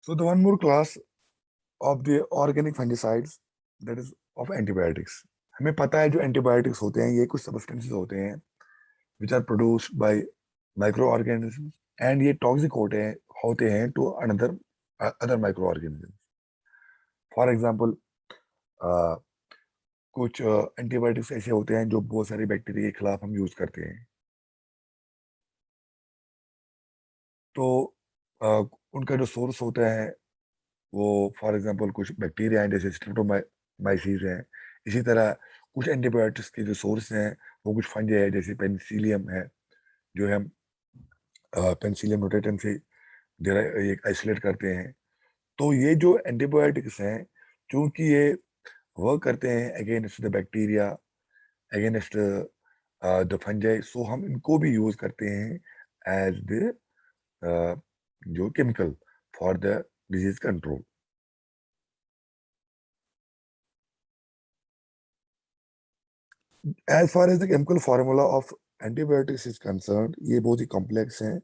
So the one more class of the organic fungicides, that is of antibiotics. हमें पता है जो antibiotics होते हैं ये कुछ सब्सटेंसेस होते हैं which are produced by microorganisms and ये टॉक्सिक होते हैं to another other microorganisms. For example कुछ एंटीबायोटिक्स ऐसे होते हैं जो बहुत सारे बैक्टीरिया के खिलाफ हम यूज करते हैं, तो उनका जो सोर्स होता है वो फॉर एग्जांपल कुछ बैक्टीरिया हैं जैसे स्ट्रेप्टोमाइसीस हैं। इसी तरह कुछ एंटीबायोटिक्स के जो सोर्स हैं वो कुछ फंजी है जैसे पेनिसिलियम है, जो हम पेनिसिलियम नोटेटम से एक आइसोलेट करते हैं। तो ये जो एंटीबायोटिक्स हैं, क्योंकि ये वर्क करते हैं against the bacteria, against the fungi, so हम इनको भी यूज करते हैं एज द जो chemical for the disease control. As far as the chemical formula of antibiotics is concern, ये बहुत ही कॉम्प्लेक्स हैं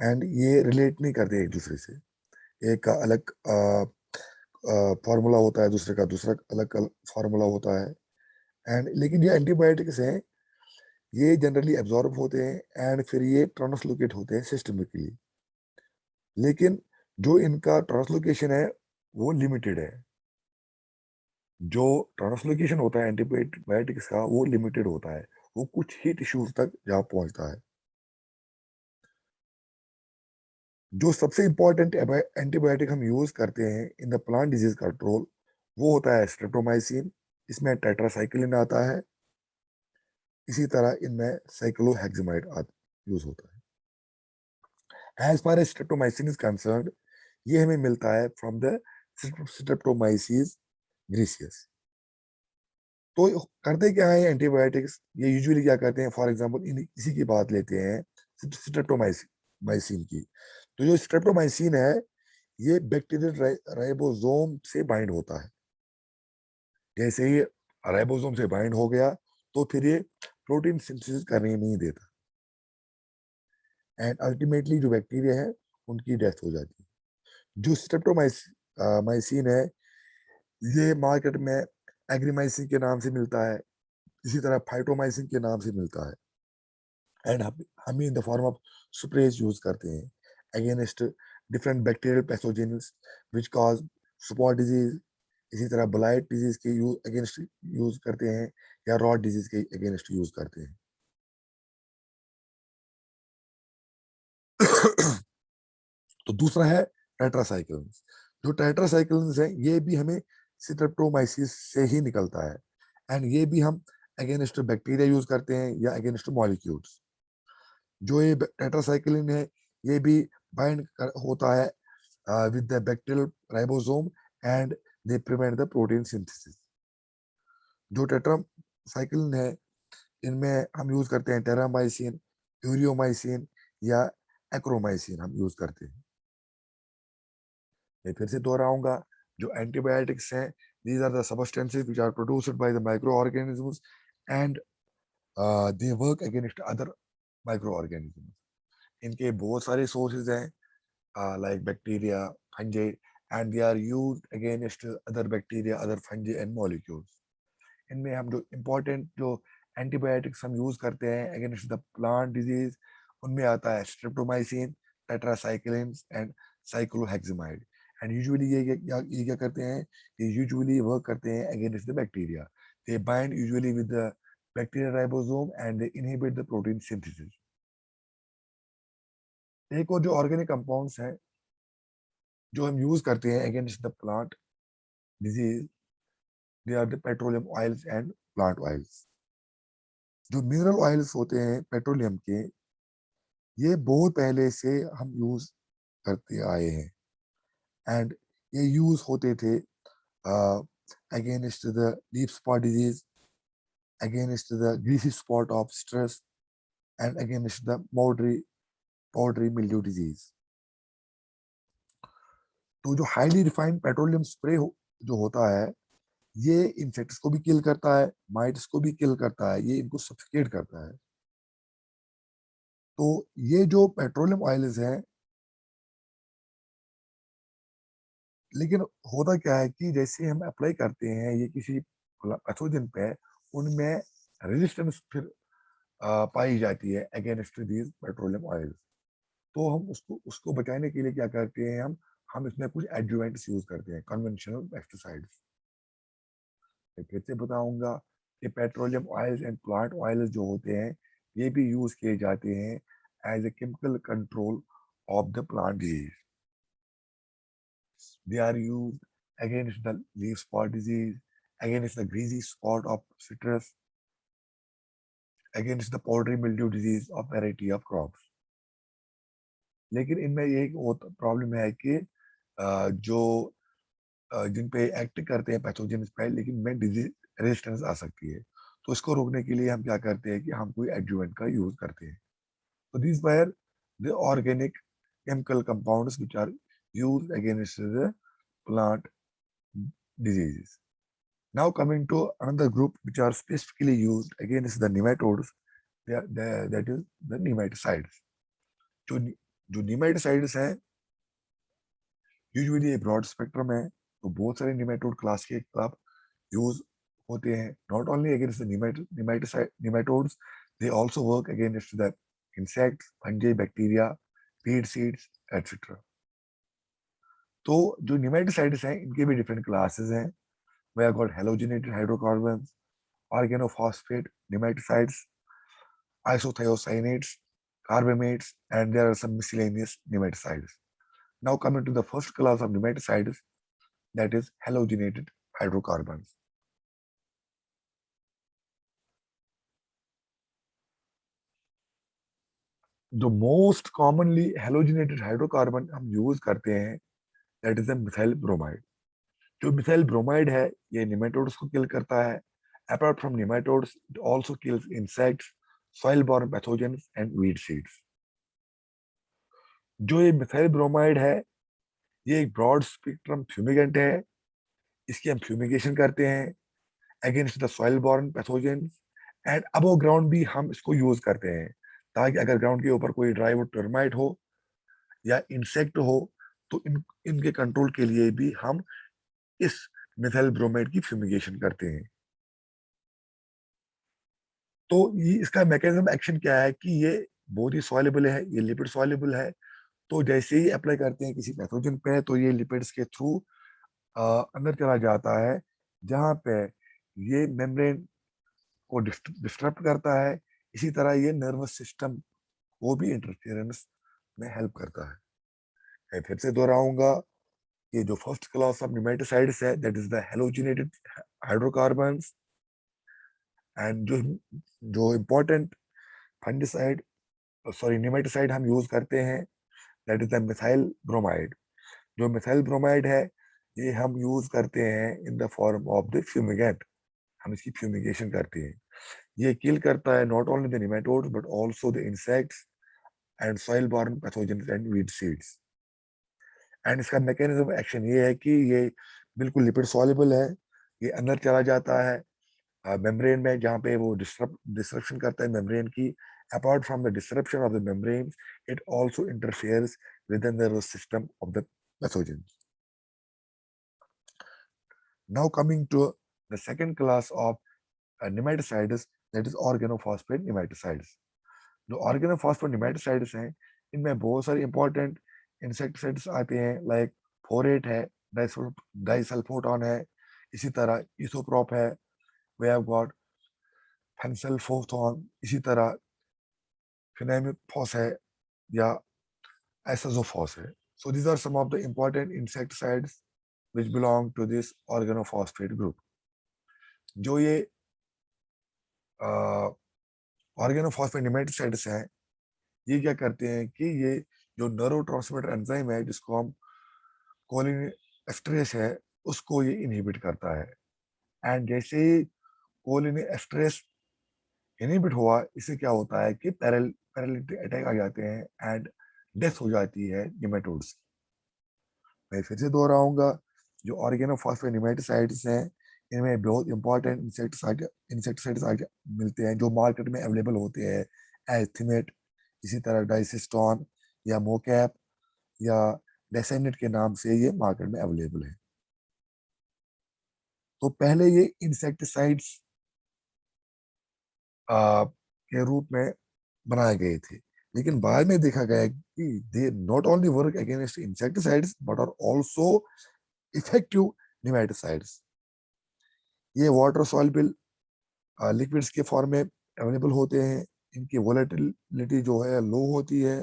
एंड ये रिलेट नहीं करते एक दूसरे से। एक का अलग फार्मूला होता है, दूसरे का दूसरा अलग फार्मूला होता है। एंड लेकिन ये एंटीबायोटिक्स हैं, ये जनरली एब्जॉर्ब होते हैं एंड फिर ये ट्रांसलोकेट होते हैं सिस्टमिकली। लेकिन जो इनका ट्रांसलोकेशन है वो लिमिटेड है। जो ट्रांसलोकेशन होता है एंटीबायोटिक्स का वो लिमिटेड होता है, वो कुछ ही टिश्यूज तक जा पहुंचता है। जो सबसे इंपॉर्टेंट एंटीबायोटिक हम यूज करते हैं in the plant disease control वो होता है स्ट्रेप्टोमाइसिन। इसमें टेट्रासाइक्लिन आता है। इसी तरह इनमें साइक्लोहेक्सामाइड यूज होता है। As far as streptomycin is concerned, ये हमें मिलता है फ्रॉम द स्ट्रेप्टोमाइसिस ग्रीसियस। तो करते क्या है एंटीबायोटिक्स, ये यूजुअली क्या करते हैं, फॉर एग्जांपल इसी की बात लेते हैं स्ट्रेप्टोमाइसिन की। तो जो स्ट्रेप्टोमाइसिन है ये बैक्टीरियल राइबोसोम से बाइंड होता है। जैसे ही राइबोसोम से बाइंड हो गया तो फिर ये प्रोटीन सिंथेसिस करने नहीं देता एंड अल्टीमेटली जो बैक्टीरिया है उनकी डेथ हो जाती है। जो स्ट्रेप्टोमाइसिन है ये मार्केट में एग्रीमाइसिन के नाम से मिलता है, इसी तरह फाइटोमाइसिन के नाम से मिलता है एंड हम in the form of sprays use करते हैं against different bacterial pathogens which cause spot disease. इसी तरह ब्लाइट डिजीज के अगेंस्ट यूज करते हैं या रॉट डिजीज के अगेंस्ट यूज करते हैं। तो दूसरा है टेट्रासाइक्लिन्स। जो टेट्रासाइक्लिन्स है ये भी हमें स्ट्रेप्टोमाइसिस से ही निकलता है एंड ये भी हम अगेंस्ट बैक्टीरिया यूज करते हैं या अगेंस्ट मॉलिक्यूल्स। जो ये टेट्रासाइक्लिन है ये भी बाइंड होता है with the bacterial ribosome and they prevent the protein synthesis। जो टेट्रासाइक्लिन है इनमें हम यूज करते हैं टेरामाइसिन, यूरियोमाइसिन या एक्रोमाइसिन हम यूज करते हैं। मैं फिर से दोहराऊंगा, जो एंटीबायोटिक्स हैं these are the substances which are produced by the microorganisms and they work against other microorganisms। इनके बहुत सारे सोर्सेज हैं like bacteria, fungi, and they are used against other bacteria, other fungi and molecules। इनमें हम जो important जो antibiotics हम use करते हैं अगेंस्ट द प्लांट डिजीज उनमें आता है streptomycin, tetracyclines and cycloheximide. And usually ये क्या करते हैं, ये यूजुअली वर्क करते हैं against the bacteria. They bind usually with the bacteria ribosome and they inhibit the protein synthesis. एक और जो ऑर्गेनिक कंपाउंड्स हैं जो हम यूज करते हैं against the plant disease, they are the petroleum oils and plant oils. जो mineral oils होते हैं पेट्रोलियम के, ये बहुत पहले से हम यूज करते आए हैं एंड ये यूज होते थे against the deep spot disease, against the greasy spot of stress and against the powdery mildew disease. तो जो हाईली रिफाइंड पेट्रोलियम स्प्रे जो होता है ये इंसेक्ट्स को भी किल करता है, माइट्स को भी किल करता है, ये इनको सफोकेट करता है। तो ये जो पेट्रोलियम ऑयल्स हैं लेकिन होता क्या है कि जैसे हम अप्लाई करते हैं ये किसी पैथोजन पे, उनमें रेजिस्टेंस फिर पाई जाती है अगेंस्ट दीज पेट्रोलियम ऑयल। तो हम उसको उसको बचाने के लिए क्या करते हैं, हम इसमें कुछ एडजुवेंट्स यूज करते हैं, कन्वेंशनल पेस्टिसाइड्स। मैं फिर से बताऊंगा कि petroleum oils and plant oils जो होते हैं ये भी यूज किए जाते हैं as a chemical control of the plant disease. They are used against the leaf spot disease, against the greasy spot of citrus, against the powdery mildew disease of variety of crops. लेकिन इनमें ये एक problem है कि जो जिन पे act करते हैं पैथोजन पे, लेकिन में डिजीज रेजिस्टेंस आ सकती है। तो इसको रोकने के लिए हम क्या करते हैं कि हम कोई एडजुवेंट का यूज करते हैं। तो this wire the organic chemical compounds which are used against the plant diseases. Now coming to another group which are specifically used against the nematodes, that is the nematicides. जो जो nematicides हैं usually ये broad spectrum है, तो बहुत सारे nematode class के आप यूज होते हैं। Not only against the nematodes, they also work against the insects, fungi, bacteria, weed seeds, etc. तो जो nematicides हैं इनके भी डिफरेंट क्लासेस हैं। We have got halogenated hydrocarbons, organophosphate nematicides, isothiocyanates, carbamates, and there are some miscellaneous nematicides. Now coming to the first class of nematicides, that is halogenated hydrocarbons. जो most commonly halogenated hydrocarbon हम use करते हैं that is the methyl bromide. जो methyl bromide है ये nematodes को किल करता है। Apart from nematodes it also kills insects, soil born pathogens and weed seeds. जो ये मिथाइल ब्रोमाइड है ये एक ब्रॉड स्पेक्ट्रम फ्यूमिगेंट है। इसकी हम फ्यूमिगेशन करते हैं against the soil born pathogens, and above ground भी हम इसको यूज करते हैं ताकि अगर ग्राउंड के ऊपर कोई ड्राई वुड टर्माइट हो या इंसेक्ट हो तो इनके कंट्रोल के लिए भी हम इस मिथाइल ब्रोमाइड की फ्यूमिगेशन करते हैं। तो ये इसका मैकेनिज्म एक्शन क्या है कि ये बहुत ही सॉल्युबल है, ये लिपिड सॉल्युबल है। तो जैसे ही अप्लाई करते हैं किसी पैथोजन पे तो ये लिपिड्स के थ्रू अंदर चला जाता है, जहाँ पे ये मेम्ब्रेन को डिस्टर्ब करता है। इसी तरह ये नर्वस सिस्टम को भी इंटरफेरेंस में हेल्प करता है। मैं फिर से दोहराऊंगा कि जो फर्स्ट क्लास ऑफ नेमेटिसाइड्स है that is the halogenated hydrocarbons, and जो जो इम्पोर्टेंट फंगिसाइड सॉरी नेमेटिसाइड हम यूज करते हैं that is the methyl bromide. जो मिथाइल ब्रोमाइड है ये हम यूज करते हैं इन the form of the fumigant. हम इसकी फ्यूमिगेशन करते हैं। ये किल करता है not only the nematodes but also the insects and soil born pathogens and weed seeds. And इसका मैकेनिज्म एक्शन ये है कि ये बिल्कुल लिपिड सॉल्युबल है। ये अंदर चला जाता है मेम्ब्रेन में, जहाँ पे वो डिस्ट्रप्शन करता है मेम्ब्रेन की। Apart from the disruption of the membrane it also interferes with the nervous system of the pathogen. Now coming to the second class of nematicides, that is organophosphate nematicides. जो organophosphate nematicides हैं इनमें बहुत सारे important insecticides आते हैं, like फोरेट है, डाइसल्फोटॉन है, इसी तरह इsoprop है, we have got फेंसल्फोथॉन, इसी तरह फिनामिफॉस है या एसाजोफॉस है। So these are some of the important insecticides which belong to this organophosphate group. जो ये ऑर्गेनोफॉस्फेट नेमेटिसाइड्स हैं ये क्या करते हैं कि ये जो न्यूरोट्रांसमीटर एंजाइम है जिसको हम कोलिन एस्ट्रेस है उसको ये इनहिबिट करता है। एंड जैसे ही कोलिन एस्ट्रेस इनहिबिट हुआ इससे क्या होता है कि पैरालिटिक अटैक आ जाते हैं एंड डेथ हो जाती है निमेटोड्स की। मैं फिर से दोहराऊंगा जो ऑर्गेनोफॉस्फेट नेमेटिसाइड्स हैं इनमें बहुत इंपॉर्टेंट इंसेक्टिसाइड्स मिलते हैं जो मार्केट में अवेलेबल होते हैं, एथिमेट, इसी तरह डाइसिस्टॉन या मोकैप या डेसेनेट के नाम से ये मार्केट में अवेलेबल है। तो पहले ये इंसेक्टिसाइड्स के रूप में बनाए गए थे, लेकिन बाद में देखा गया कि they not only work against insecticides but are also effective nematicides. ये वाटर सॉल्युबल लिक्विड्स के फॉर्म में अवेलेबल होते हैं, इनकी वोलेटिलिटी जो है लो होती है,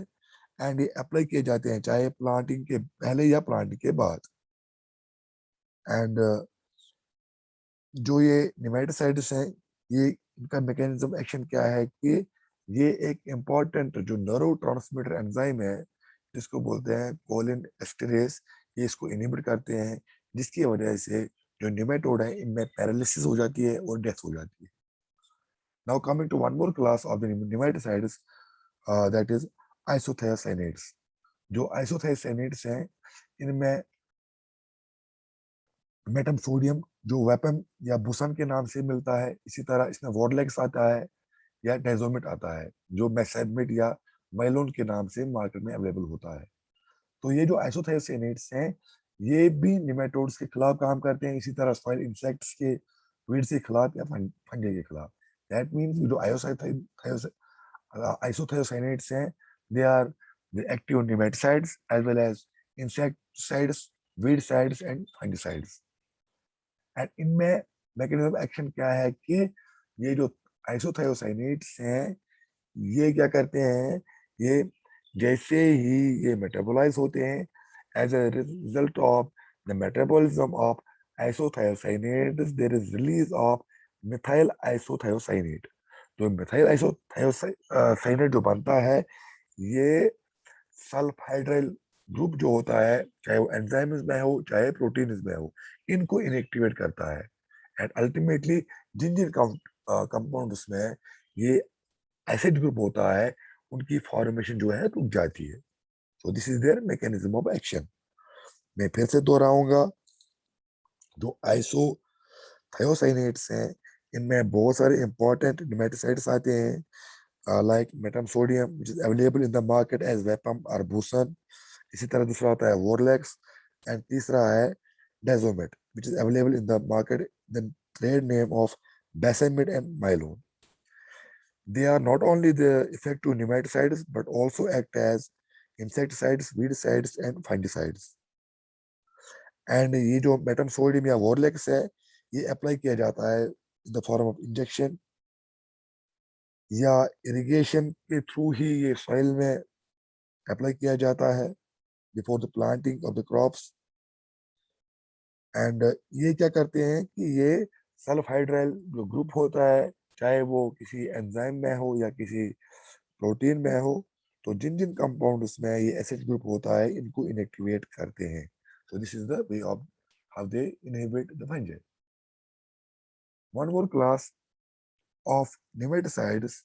एंड ये अप्लाई किए जाते हैं चाहे प्लांटिंग के पहले या प्लांटिंग के बाद। एंड जो ये निमेटिसाइड्स हैं, ये इनका मैकेनिज्म एक्शन क्या है कि ये एक इम्पॉर्टेंट जो न्यूरो ट्रांसमीटर एंजाइम है जिसको बोलते हैं कोलिन एस्टरेज, ये इसको इनहिबिट करते हैं, जिसकी वजह से जो निमेटोड है इनमें पैरालिसिस हो जाती है और डेथ हो जाती है। Now coming to one more class of the nematicides, that is isothiocyanates. जो आइसोथियोसाइनेट्स हैं इनमें मेटम सोडियम जो वेपन या बुसन के नाम से मिलता है, इसी तरह इसमें वॉडलेक्स आता है या डेजोमिट आता है जो मैसेडमिट या माइलोन के नाम से मार्केट में अवेलेबल होता है। तो ये जो आइसोथियोसाइनेट्स हैं ये भी निमेटोड्स के खिलाफ काम करते हैं, इसी तरह सॉइल इंसेक्ट्स के वीड्स के खिलाफ या फंगे के खिलाफ। दैट मीन्स जो आइसोथियोसाइनेट्स हैं they are the active nematicides as well as insecticides, weedicides and fungicides. And इनमें मैकेनिज्म एक्शन क्या है कि ये जो आइसोथियोसाइनेट्स हैं ये क्या करते हैं, ये जैसे ही ये मेटाबोलाइज होते हैं as a result of the metabolism of isothiocyanates there is release of methyl isothiocyanate. जो मिथाइल आइसोथियोसाइनेट जो बनता है ये सल्फाइड्राइल ग्रुप जो होता है, चाहे वो एंजाइम्स में हो चाहे प्रोटीन्स में हो, इनको इनएक्टिवेट करता है। एंड अल्टीमेटली जिन जिन कंपाउंड्स में ये एसिड ग्रुप होता है उनकी फॉर्मेशन जो है रुक जाती है। सो this is there mechanism of action. मैं फिर से दोहराऊंगा, जो आइसोथियोसाइनेट्स हैं इनमें बहुत सारे इंपॉर्टेंट नेमेटिसाइड्स आते हैं, like metam sodium which is available in the market as Vapam और बुसन। इसी तरह दूसरा होता है वोरलेक्स, एंड तीसरा है Dazomet which is available in the market the trade name of Basamid and Mylone. They are not only the effective nematicides but also act as insecticides, weedicides and fungicides. And ये जो मेटम sodium या वोरलेक्स है ये apply किया जाता है इन the form of injection या irrigation के थ्रू ही ये सॉइल में अप्लाई किया जाता है before the planting of the crops. And ये क्या करते हैं कि ये सल्फाइड्राइल जो ग्रुप होता है चाहे वो किसी एंजाइम में हो या किसी प्रोटीन में हो, तो जिन जिन कंपाउंड्स में ये एसिड ग्रुप होता है इनको इनएक्टिवेट करते हैं। So this is the way of how they inhibit the fungi. One more class of nematicides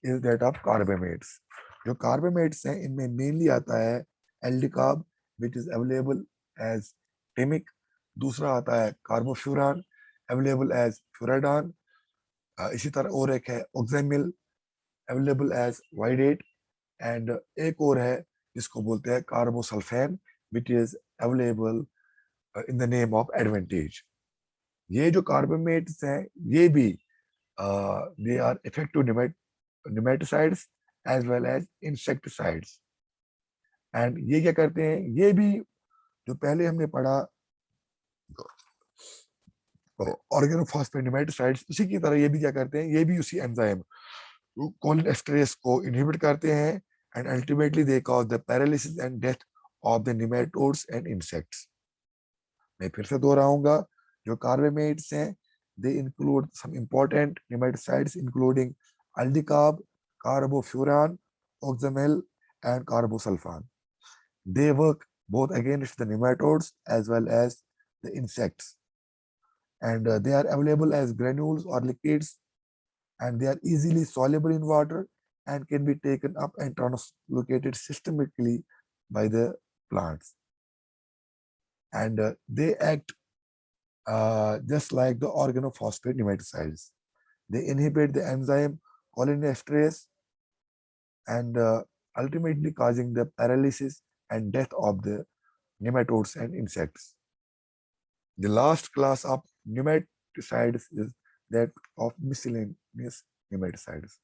is that of carbamates. जो कार्बामेट्स हैं इनमें मेनली आता है aldicarb which is available as Temik. दूसरा आता है कार्बोफ्यूरान अवेलेबल एज फ्यूराडान। इसी तरह और एक है oxamyl available as Vydate. And एक और है जिसको बोलते हैं carbosulfan which is available in the name of Advantage. ये जो कार्बामेट्स हैं ये भी they are effective nematicides as well as insecticides. And ये क्या करते हैं, ये भी जो पहले हमने पढ़ा ऑर्गेनोफॉस्फेट नेमेटिसाइड्स, उसी की तरह ये भी क्या करते हैं, ये भी उसी एंजाइम कोलिन एस्टरेज को इनहिबिट करते हैं and ultimately they cause the paralysis and death of the nematodes and insects. मैं फिर से दोहराऊंगा, जो कार्बामेट्स हैं they include some important nematicides including aldicarb, carbofuran, oxamel and carbosulfan. They work both against the nematodes as well as the insects, and they are available as granules or liquids, and they are easily soluble in water and can be taken up and translocated systemically by the plants. And they act just like the organophosphate nematicides. They inhibit the enzyme cholinesterase and ultimately causing the paralysis and death of the nematodes and insects. The last class of nematicides is that of miscellaneous nematicides.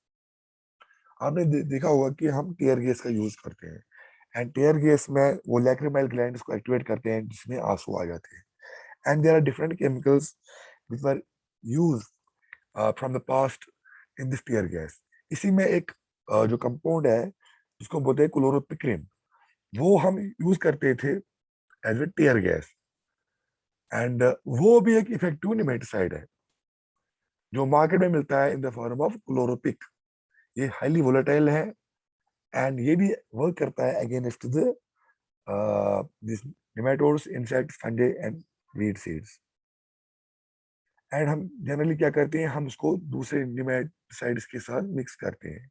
आपने देखा होगा कि हम tear gas का use करते हैं and tear gas में वो लैक्रिमाइल ग्लैंड्स को एक्टिवेट करते हैं जिसमें आंसू आ जाते हैं and there are different chemicals which were use from the past in this tear gas. इसी में एक जो कंपाउंड है जिसको बोलते हैं क्लोरोपिक्रिन, वो हम यूज करते थे as a tear gas and वो भी एक इफेक्टिव नेमेटिसाइड है जो मार्केट में मिलता है इन द फॉर्म ऑफ क्लोरोपिक. ये हाईली वोलेटाइल है एंड ये भी वर्क करता है against the this nematodes, insects, fungi and weed seeds. And हम जनरली क्या करते हैं, हम उसको दूसरे नेमेटिसाइड्स के साथ मिक्स करते हैं.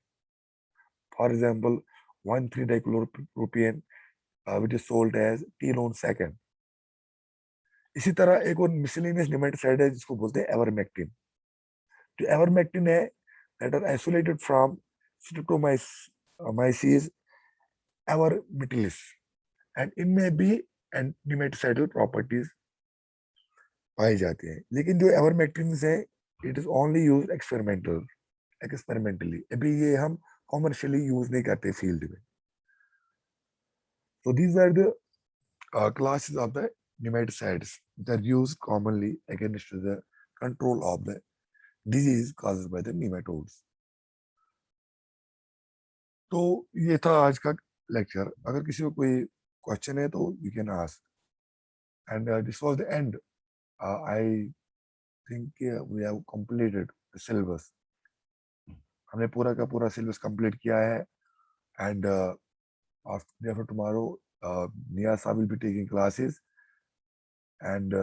For example 1,3-dichloropropane which is sold as T-lone second. इसी तरह एक और मिसलेनियस नेमेटिसाइड है जिसको बोलते हैं एवरमेक्टिन. जो एवरमेक्टिन है that are isolated from Streptomyces evermetilis and इनमें भी नेमेटिसाइडल प्रॉपर्टीज पाई जाती हैं. लेकिन जो एवरमेक्टिन है it is only use experimentally. अभी ये हम कॉमर्शियली यूज नहीं करते फील्ड में. So these are the classes of the nematicides that are used commonly against the control of the disease caused by the nematodes. तो ये था आज का लेक्चर. अगर किसी को कोई क्वेश्चन है तो you can ask. And this was the end. I think we have completed the syllabus. हमने पूरा का पूरा सिलेबस कंप्लीट किया है and after tomorrow Niyasa will be taking classes and